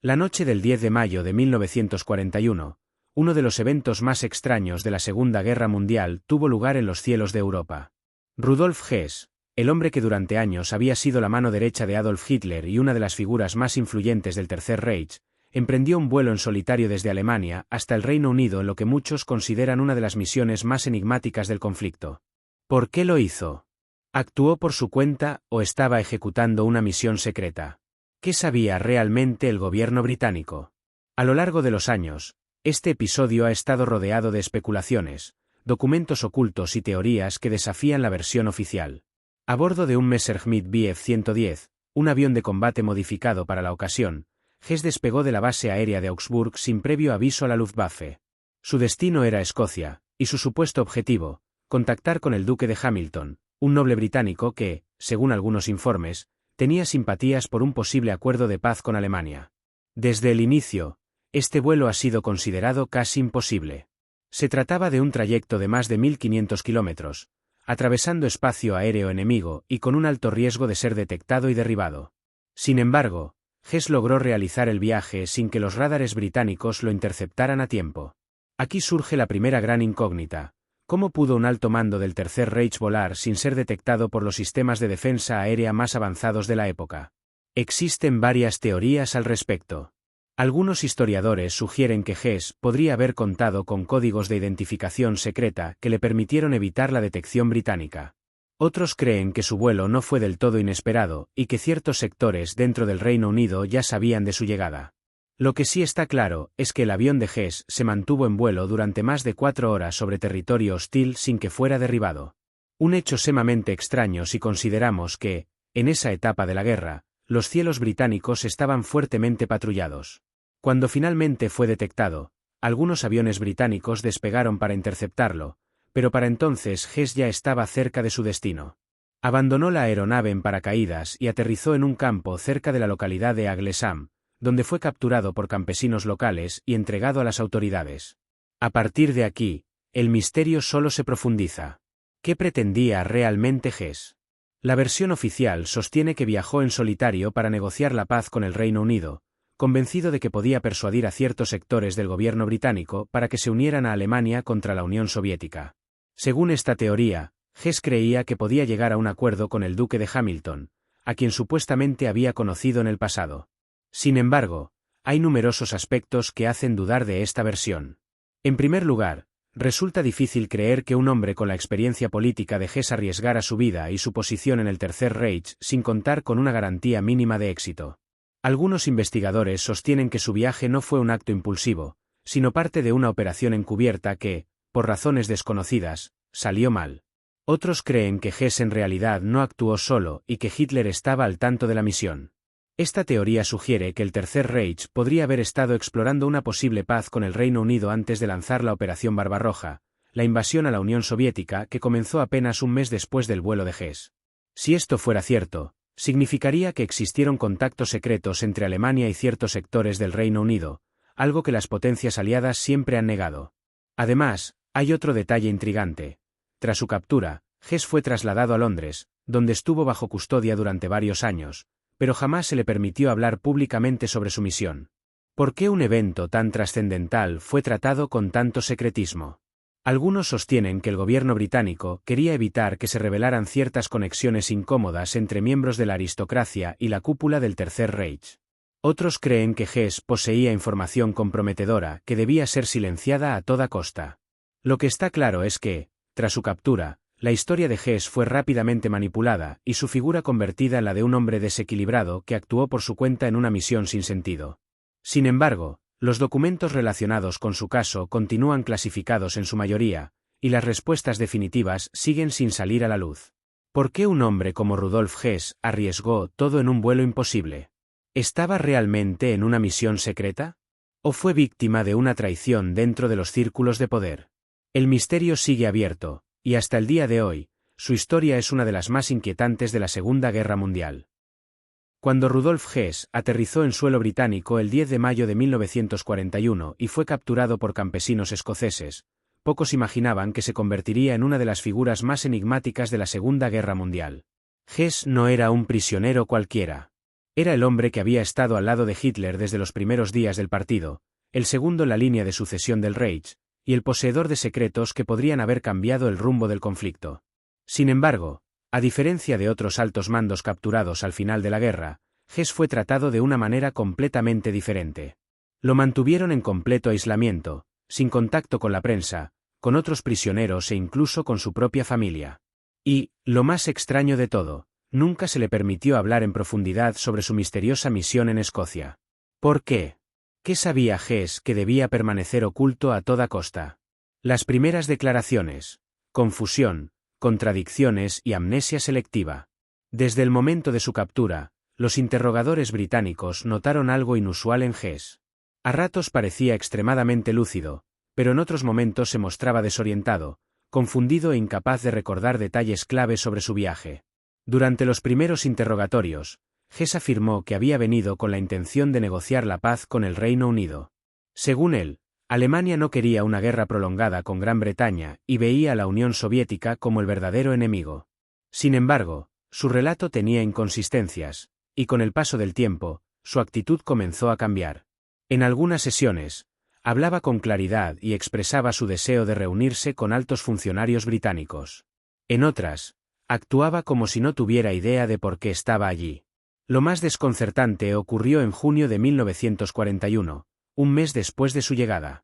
La noche del 10 de mayo de 1941, uno de los eventos más extraños de la Segunda Guerra Mundial tuvo lugar en los cielos de Europa. Rudolf Hess, el hombre que durante años había sido la mano derecha de Adolf Hitler y una de las figuras más influyentes del Tercer Reich, emprendió un vuelo en solitario desde Alemania hasta el Reino Unido en lo que muchos consideran una de las misiones más enigmáticas del conflicto. ¿Por qué lo hizo? ¿Actuó por su cuenta o estaba ejecutando una misión secreta? ¿Qué sabía realmente el gobierno británico? A lo largo de los años, este episodio ha estado rodeado de especulaciones, documentos ocultos y teorías que desafían la versión oficial. A bordo de un Messerschmitt Bf 110, un avión de combate modificado para la ocasión, Hess despegó de la base aérea de Augsburg sin previo aviso a la Luftwaffe. Su destino era Escocia, y su supuesto objetivo, contactar con el duque de Hamilton, un noble británico que, según algunos informes, tenía simpatías por un posible acuerdo de paz con Alemania. Desde el inicio, este vuelo ha sido considerado casi imposible. Se trataba de un trayecto de más de 1.500 kilómetros, atravesando espacio aéreo enemigo y con un alto riesgo de ser detectado y derribado. Sin embargo, Hess logró realizar el viaje sin que los radares británicos lo interceptaran a tiempo. Aquí surge la primera gran incógnita: ¿cómo pudo un alto mando del Tercer Reich volar sin ser detectado por los sistemas de defensa aérea más avanzados de la época? Existen varias teorías al respecto. Algunos historiadores sugieren que Hess podría haber contado con códigos de identificación secreta que le permitieron evitar la detección británica. Otros creen que su vuelo no fue del todo inesperado y que ciertos sectores dentro del Reino Unido ya sabían de su llegada. Lo que sí está claro es que el avión de Hess se mantuvo en vuelo durante más de 4 horas sobre territorio hostil sin que fuera derribado. Un hecho sumamente extraño si consideramos que, en esa etapa de la guerra, los cielos británicos estaban fuertemente patrullados. Cuando finalmente fue detectado, algunos aviones británicos despegaron para interceptarlo, pero para entonces Hess ya estaba cerca de su destino. Abandonó la aeronave en paracaídas y aterrizó en un campo cerca de la localidad de Aglesam, donde fue capturado por campesinos locales y entregado a las autoridades. A partir de aquí, el misterio solo se profundiza. ¿Qué pretendía realmente Hess? La versión oficial sostiene que viajó en solitario para negociar la paz con el Reino Unido, convencido de que podía persuadir a ciertos sectores del gobierno británico para que se unieran a Alemania contra la Unión Soviética. Según esta teoría, Hess creía que podía llegar a un acuerdo con el duque de Hamilton, a quien supuestamente había conocido en el pasado. Sin embargo, hay numerosos aspectos que hacen dudar de esta versión. En primer lugar, resulta difícil creer que un hombre con la experiencia política de Hess arriesgara su vida y su posición en el Tercer Reich sin contar con una garantía mínima de éxito. Algunos investigadores sostienen que su viaje no fue un acto impulsivo, sino parte de una operación encubierta que, por razones desconocidas, salió mal. Otros creen que Hess en realidad no actuó solo y que Hitler estaba al tanto de la misión. Esta teoría sugiere que el Tercer Reich podría haber estado explorando una posible paz con el Reino Unido antes de lanzar la Operación Barbarroja, la invasión a la Unión Soviética que comenzó apenas un mes después del vuelo de Hess. Si esto fuera cierto, significaría que existieron contactos secretos entre Alemania y ciertos sectores del Reino Unido, algo que las potencias aliadas siempre han negado. Además, hay otro detalle intrigante. Tras su captura, Hess fue trasladado a Londres, donde estuvo bajo custodia durante varios años, pero jamás se le permitió hablar públicamente sobre su misión. ¿Por qué un evento tan trascendental fue tratado con tanto secretismo? Algunos sostienen que el gobierno británico quería evitar que se revelaran ciertas conexiones incómodas entre miembros de la aristocracia y la cúpula del Tercer Reich. Otros creen que Hess poseía información comprometedora que debía ser silenciada a toda costa. Lo que está claro es que, tras su captura, la historia de Hess fue rápidamente manipulada y su figura convertida en la de un hombre desequilibrado que actuó por su cuenta en una misión sin sentido. Sin embargo, los documentos relacionados con su caso continúan clasificados en su mayoría, y las respuestas definitivas siguen sin salir a la luz. ¿Por qué un hombre como Rudolf Hess arriesgó todo en un vuelo imposible? ¿Estaba realmente en una misión secreta? ¿O fue víctima de una traición dentro de los círculos de poder? El misterio sigue abierto, y hasta el día de hoy, su historia es una de las más inquietantes de la Segunda Guerra Mundial. Cuando Rudolf Hess aterrizó en suelo británico el 10 de mayo de 1941 y fue capturado por campesinos escoceses, pocos imaginaban que se convertiría en una de las figuras más enigmáticas de la Segunda Guerra Mundial. Hess no era un prisionero cualquiera. Era el hombre que había estado al lado de Hitler desde los primeros días del partido, el segundo en la línea de sucesión del Reich, y el poseedor de secretos que podrían haber cambiado el rumbo del conflicto. Sin embargo, a diferencia de otros altos mandos capturados al final de la guerra, Hess fue tratado de una manera completamente diferente. Lo mantuvieron en completo aislamiento, sin contacto con la prensa, con otros prisioneros e incluso con su propia familia. Y, lo más extraño de todo, nunca se le permitió hablar en profundidad sobre su misteriosa misión en Escocia. ¿Por qué? ¿Qué sabía Hess que debía permanecer oculto a toda costa? Las primeras declaraciones, confusión, contradicciones y amnesia selectiva. Desde el momento de su captura, los interrogadores británicos notaron algo inusual en Hess. A ratos parecía extremadamente lúcido, pero en otros momentos se mostraba desorientado, confundido e incapaz de recordar detalles clave sobre su viaje. Durante los primeros interrogatorios, Hess afirmó que había venido con la intención de negociar la paz con el Reino Unido. Según él, Alemania no quería una guerra prolongada con Gran Bretaña y veía a la Unión Soviética como el verdadero enemigo. Sin embargo, su relato tenía inconsistencias, y con el paso del tiempo, su actitud comenzó a cambiar. En algunas sesiones, hablaba con claridad y expresaba su deseo de reunirse con altos funcionarios británicos. En otras, actuaba como si no tuviera idea de por qué estaba allí. Lo más desconcertante ocurrió en junio de 1941, un mes después de su llegada.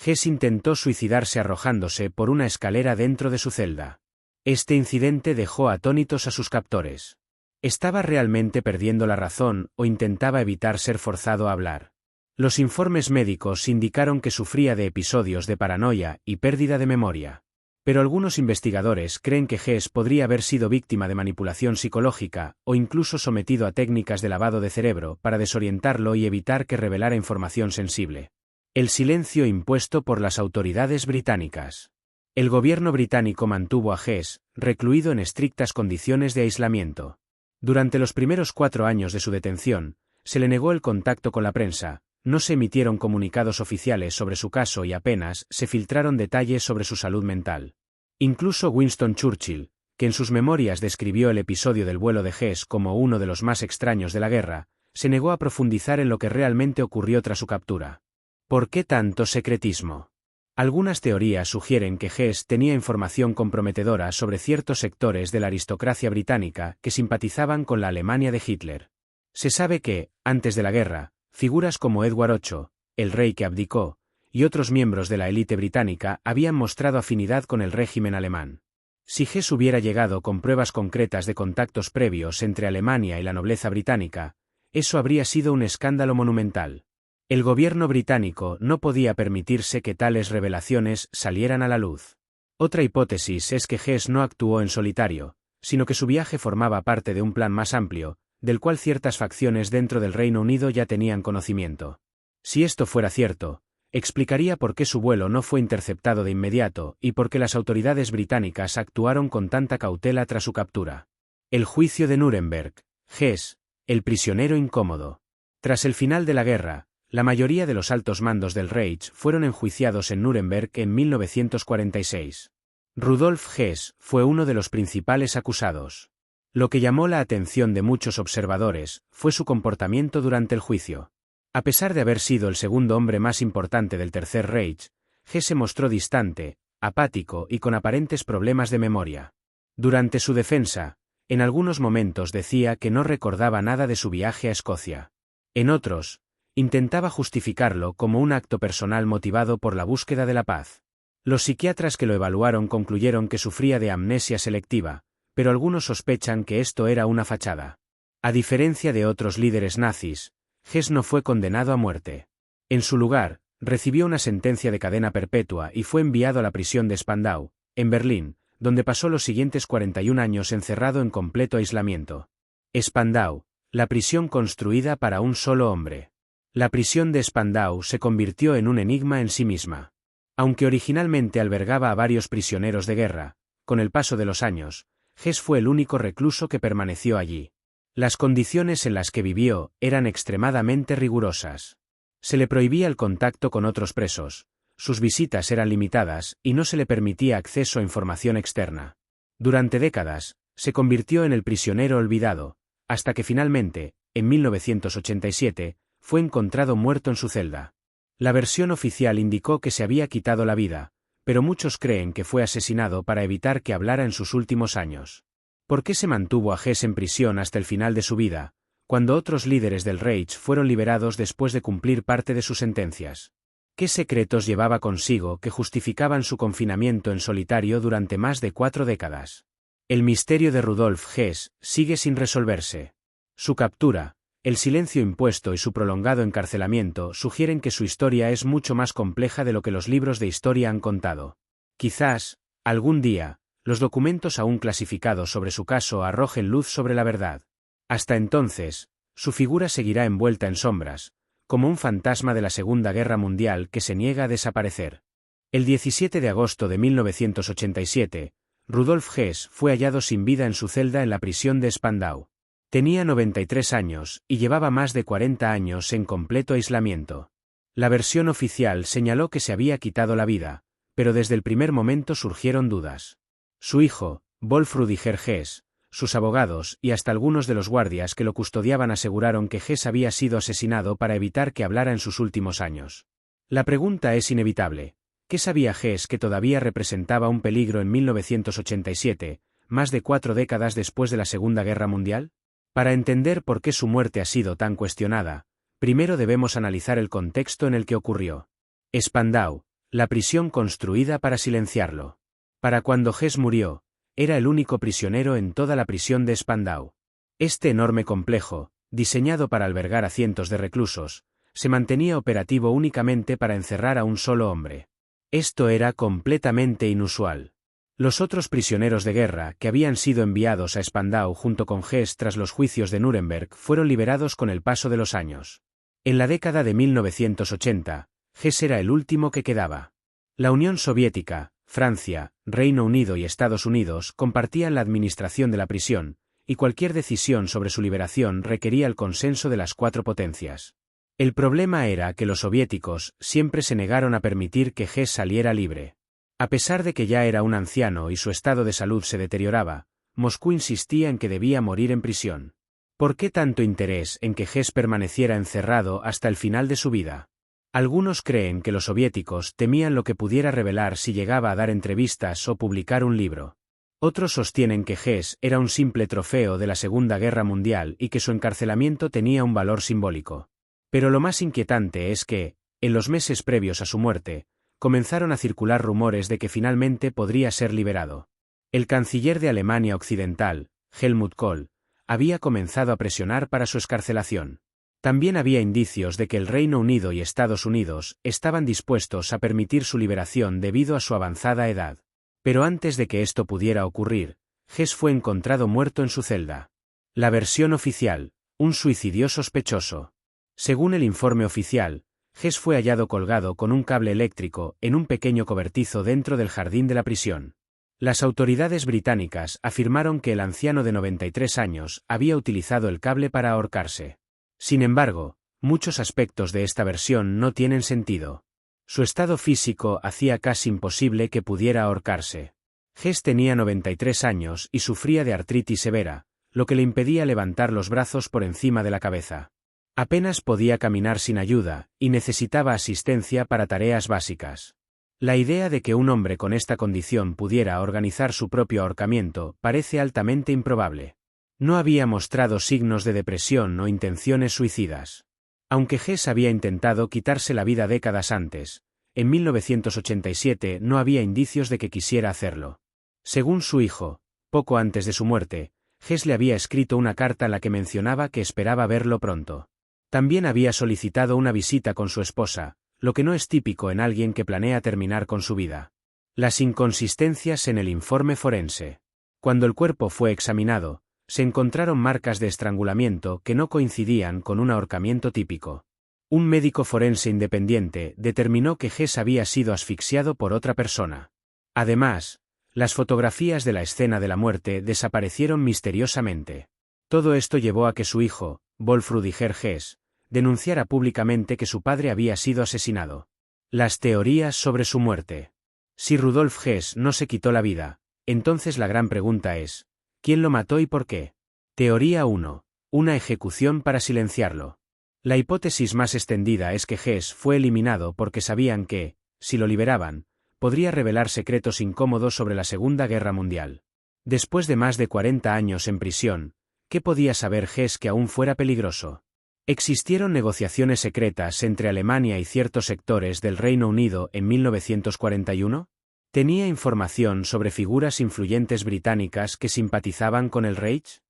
Hess intentó suicidarse arrojándose por una escalera dentro de su celda. Este incidente dejó atónitos a sus captores. ¿Estaba realmente perdiendo la razón o intentaba evitar ser forzado a hablar? Los informes médicos indicaron que sufría de episodios de paranoia y pérdida de memoria. Pero algunos investigadores creen que Hess podría haber sido víctima de manipulación psicológica o incluso sometido a técnicas de lavado de cerebro para desorientarlo y evitar que revelara información sensible. El silencio impuesto por las autoridades británicas. El gobierno británico mantuvo a Hess recluido en estrictas condiciones de aislamiento. Durante los primeros 4 años de su detención, se le negó el contacto con la prensa, no se emitieron comunicados oficiales sobre su caso y apenas se filtraron detalles sobre su salud mental. Incluso Winston Churchill, que en sus memorias describió el episodio del vuelo de Hess como uno de los más extraños de la guerra, se negó a profundizar en lo que realmente ocurrió tras su captura. ¿Por qué tanto secretismo? Algunas teorías sugieren que Hess tenía información comprometedora sobre ciertos sectores de la aristocracia británica que simpatizaban con la Alemania de Hitler. Se sabe que, antes de la guerra, figuras como Edward VIII, el rey que abdicó, y otros miembros de la élite británica habían mostrado afinidad con el régimen alemán. Si Hess hubiera llegado con pruebas concretas de contactos previos entre Alemania y la nobleza británica, eso habría sido un escándalo monumental. El gobierno británico no podía permitirse que tales revelaciones salieran a la luz. Otra hipótesis es que Hess no actuó en solitario, sino que su viaje formaba parte de un plan más amplio, del cual ciertas facciones dentro del Reino Unido ya tenían conocimiento. Si esto fuera cierto, explicaría por qué su vuelo no fue interceptado de inmediato y por qué las autoridades británicas actuaron con tanta cautela tras su captura. El juicio de Nuremberg. Hess, el prisionero incómodo. Tras el final de la guerra, la mayoría de los altos mandos del Reich fueron enjuiciados en Nuremberg en 1946. Rudolf Hess fue uno de los principales acusados. Lo que llamó la atención de muchos observadores fue su comportamiento durante el juicio. A pesar de haber sido el segundo hombre más importante del Tercer Reich, Hess se mostró distante, apático y con aparentes problemas de memoria. Durante su defensa, en algunos momentos decía que no recordaba nada de su viaje a Escocia. En otros, intentaba justificarlo como un acto personal motivado por la búsqueda de la paz. Los psiquiatras que lo evaluaron concluyeron que sufría de amnesia selectiva, pero algunos sospechan que esto era una fachada. A diferencia de otros líderes nazis, Hess no fue condenado a muerte. En su lugar, recibió una sentencia de cadena perpetua y fue enviado a la prisión de Spandau, en Berlín, donde pasó los siguientes 41 años encerrado en completo aislamiento. Spandau, la prisión construida para un solo hombre. La prisión de Spandau se convirtió en un enigma en sí misma. Aunque originalmente albergaba a varios prisioneros de guerra, con el paso de los años, Hess fue el único recluso que permaneció allí. Las condiciones en las que vivió eran extremadamente rigurosas. Se le prohibía el contacto con otros presos, sus visitas eran limitadas y no se le permitía acceso a información externa. Durante décadas, se convirtió en el prisionero olvidado, hasta que finalmente, en 1987, fue encontrado muerto en su celda. La versión oficial indicó que se había quitado la vida, pero muchos creen que fue asesinado para evitar que hablara en sus últimos años. ¿Por qué se mantuvo a Hess en prisión hasta el final de su vida, cuando otros líderes del Reich fueron liberados después de cumplir parte de sus sentencias? ¿Qué secretos llevaba consigo que justificaban su confinamiento en solitario durante más de 4 décadas? El misterio de Rudolf Hess sigue sin resolverse. Su captura, el silencio impuesto y su prolongado encarcelamiento sugieren que su historia es mucho más compleja de lo que los libros de historia han contado. Quizás, algún día, los documentos aún clasificados sobre su caso arrojen luz sobre la verdad. Hasta entonces, su figura seguirá envuelta en sombras, como un fantasma de la Segunda Guerra Mundial que se niega a desaparecer. El 17 de agosto de 1987, Rudolf Hess fue hallado sin vida en su celda en la prisión de Spandau. Tenía 93 años y llevaba más de 40 años en completo aislamiento. La versión oficial señaló que se había quitado la vida, pero desde el primer momento surgieron dudas. Su hijo, Wolf Rudiger Hess, sus abogados y hasta algunos de los guardias que lo custodiaban aseguraron que Hess había sido asesinado para evitar que hablara en sus últimos años. La pregunta es inevitable. ¿Qué sabía Hess que todavía representaba un peligro en 1987, más de 4 décadas después de la Segunda Guerra Mundial? Para entender por qué su muerte ha sido tan cuestionada, primero debemos analizar el contexto en el que ocurrió. Spandau, la prisión construida para silenciarlo. Para cuando Hess murió, era el único prisionero en toda la prisión de Spandau. Este enorme complejo, diseñado para albergar a cientos de reclusos, se mantenía operativo únicamente para encerrar a un solo hombre. Esto era completamente inusual. Los otros prisioneros de guerra que habían sido enviados a Spandau junto con Hess tras los juicios de Nuremberg fueron liberados con el paso de los años. En la década de 1980, Hess era el último que quedaba. La Unión Soviética, Francia, Reino Unido y Estados Unidos compartían la administración de la prisión, y cualquier decisión sobre su liberación requería el consenso de las 4 potencias. El problema era que los soviéticos siempre se negaron a permitir que Hess saliera libre. A pesar de que ya era un anciano y su estado de salud se deterioraba, Moscú insistía en que debía morir en prisión. ¿Por qué tanto interés en que Hess permaneciera encerrado hasta el final de su vida? Algunos creen que los soviéticos temían lo que pudiera revelar si llegaba a dar entrevistas o publicar un libro. Otros sostienen que Hess era un simple trofeo de la Segunda Guerra Mundial y que su encarcelamiento tenía un valor simbólico. Pero lo más inquietante es que, en los meses previos a su muerte, comenzaron a circular rumores de que finalmente podría ser liberado. El canciller de Alemania Occidental, Helmut Kohl, había comenzado a presionar para su excarcelación. También había indicios de que el Reino Unido y Estados Unidos estaban dispuestos a permitir su liberación debido a su avanzada edad. Pero antes de que esto pudiera ocurrir, Hess fue encontrado muerto en su celda. La versión oficial, un suicidio sospechoso. Según el informe oficial, Hess fue hallado colgado con un cable eléctrico en un pequeño cobertizo dentro del jardín de la prisión. Las autoridades británicas afirmaron que el anciano de 93 años había utilizado el cable para ahorcarse. Sin embargo, muchos aspectos de esta versión no tienen sentido. Su estado físico hacía casi imposible que pudiera ahorcarse. Hess tenía 93 años y sufría de artritis severa, lo que le impedía levantar los brazos por encima de la cabeza. Apenas podía caminar sin ayuda, y necesitaba asistencia para tareas básicas. La idea de que un hombre con esta condición pudiera organizar su propio ahorcamiento parece altamente improbable. No había mostrado signos de depresión o intenciones suicidas. Aunque Hess había intentado quitarse la vida décadas antes, en 1987 no había indicios de que quisiera hacerlo. Según su hijo, poco antes de su muerte, Hess le había escrito una carta en la que mencionaba que esperaba verlo pronto. También había solicitado una visita con su esposa, lo que no es típico en alguien que planea terminar con su vida. Las inconsistencias en el informe forense. Cuando el cuerpo fue examinado, se encontraron marcas de estrangulamiento que no coincidían con un ahorcamiento típico. Un médico forense independiente determinó que Hess había sido asfixiado por otra persona. Además, las fotografías de la escena de la muerte desaparecieron misteriosamente. Todo esto llevó a que su hijo, Wolf Rudiger Hess, denunciara públicamente que su padre había sido asesinado. Las teorías sobre su muerte. Si Rudolf Hess no se quitó la vida, entonces la gran pregunta es, ¿quién lo mató y por qué? Teoría 1. Una ejecución para silenciarlo. La hipótesis más extendida es que Hess fue eliminado porque sabían que, si lo liberaban, podría revelar secretos incómodos sobre la Segunda Guerra Mundial. Después de más de 40 años en prisión, ¿qué podía saber Hess que aún fuera peligroso? ¿Existieron negociaciones secretas entre Alemania y ciertos sectores del Reino Unido en 1941? ¿Tenía información sobre figuras influyentes británicas que simpatizaban con el Reich?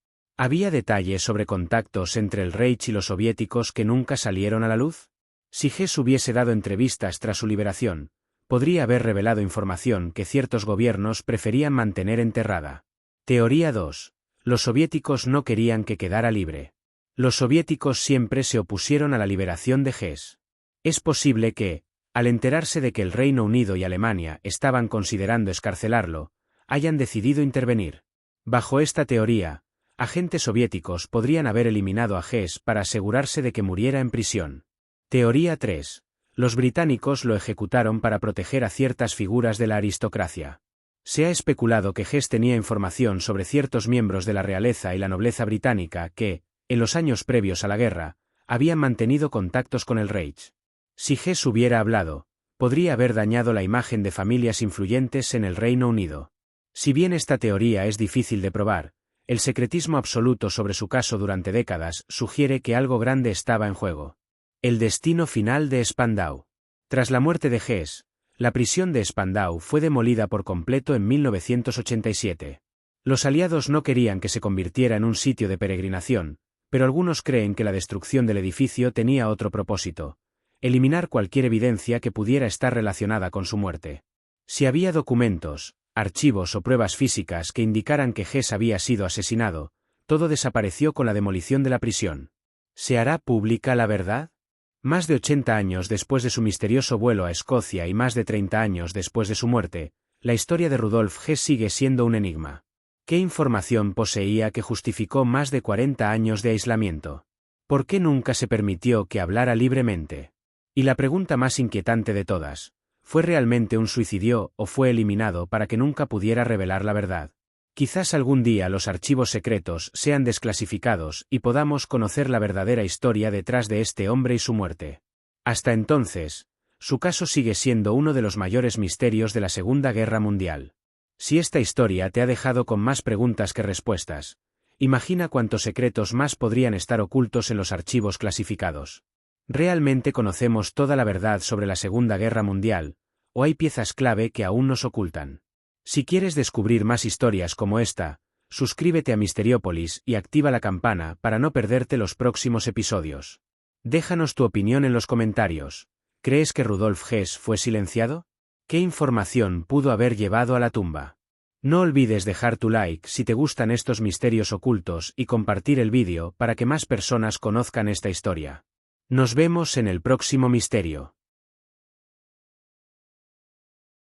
¿Había detalles sobre contactos entre el Reich y los soviéticos que nunca salieron a la luz? Si Hess hubiese dado entrevistas tras su liberación, podría haber revelado información que ciertos gobiernos preferían mantener enterrada. Teoría 2. Los soviéticos no querían que quedara libre. Los soviéticos siempre se opusieron a la liberación de Hess. Es posible que, al enterarse de que el Reino Unido y Alemania estaban considerando excarcelarlo, hayan decidido intervenir. Bajo esta teoría, agentes soviéticos podrían haber eliminado a Hess para asegurarse de que muriera en prisión. Teoría 3. Los británicos lo ejecutaron para proteger a ciertas figuras de la aristocracia. Se ha especulado que Hess tenía información sobre ciertos miembros de la realeza y la nobleza británica que, en los años previos a la guerra, habían mantenido contactos con el Reich. Si Hess hubiera hablado, podría haber dañado la imagen de familias influyentes en el Reino Unido. Si bien esta teoría es difícil de probar, el secretismo absoluto sobre su caso durante décadas sugiere que algo grande estaba en juego. El destino final de Spandau. Tras la muerte de Hess, la prisión de Spandau fue demolida por completo en 1987. Los aliados no querían que se convirtiera en un sitio de peregrinación, pero algunos creen que la destrucción del edificio tenía otro propósito: eliminar cualquier evidencia que pudiera estar relacionada con su muerte. Si había documentos, archivos o pruebas físicas que indicaran que Hess había sido asesinado, todo desapareció con la demolición de la prisión. ¿Se hará pública la verdad? Más de 80 años después de su misterioso vuelo a Escocia y más de 30 años después de su muerte, la historia de Rudolf Hess sigue siendo un enigma. ¿Qué información poseía que justificó más de 40 años de aislamiento? ¿Por qué nunca se permitió que hablara libremente? Y la pregunta más inquietante de todas, ¿fue realmente un suicidio o fue eliminado para que nunca pudiera revelar la verdad? Quizás algún día los archivos secretos sean desclasificados y podamos conocer la verdadera historia detrás de este hombre y su muerte. Hasta entonces, su caso sigue siendo uno de los mayores misterios de la Segunda Guerra Mundial. Si esta historia te ha dejado con más preguntas que respuestas, imagina cuántos secretos más podrían estar ocultos en los archivos clasificados. ¿Realmente conocemos toda la verdad sobre la Segunda Guerra Mundial, o hay piezas clave que aún nos ocultan? Si quieres descubrir más historias como esta, suscríbete a Misteriópolis y activa la campana para no perderte los próximos episodios. Déjanos tu opinión en los comentarios. ¿Crees que Rudolf Hess fue silenciado? ¿Qué información pudo haber llevado a la tumba? No olvides dejar tu like si te gustan estos misterios ocultos y compartir el vídeo para que más personas conozcan esta historia. Nos vemos en el próximo misterio.